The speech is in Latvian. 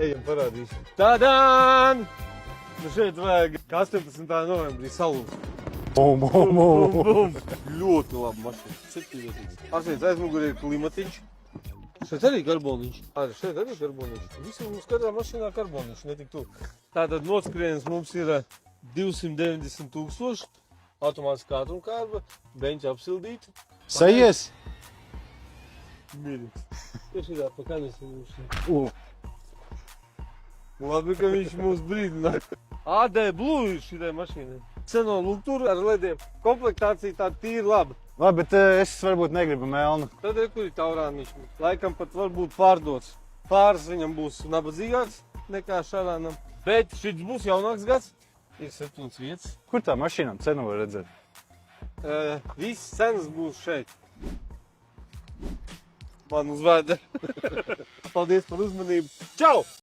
Ejam parādīšu. Tādān! Nu šeit vajag 18. novembrī salūst. Bum. Ļoti laba mašīna. 7 vietīgs. Paskatieties, aizmugurē ir klimatiņš. Šeit arī karboniņš. Šeit arī karboniņš. Visi mums katrā mašīnā karboniņš, ne tik tu. Tātad noskriens mums ir 290 000. Automātiskā ātrumkārba, beņķa apsildīta. Sajies? Mierīgs. Tieši tā, pa kanisam mums. Labi, ka viņš mūs brīdināja. AD Blue ir šitai mašīnai. Seno lukturu ar lediem. Komplektācija tā tīri laba. Labi, bet es varbūt negribu melnu. Tad ir kur ir taurāniņš. Laikam pat varbūt pārdots. Fārs viņam būs nabadzīgāks nekā šarānam. Bet šis būs jaunāks gads. Ir 7 vietas. Kur tā mašīnām cenu var redzēt? Viss cenas būs šeit. Man uz vēdera. Paldies par uzmanību. Čau!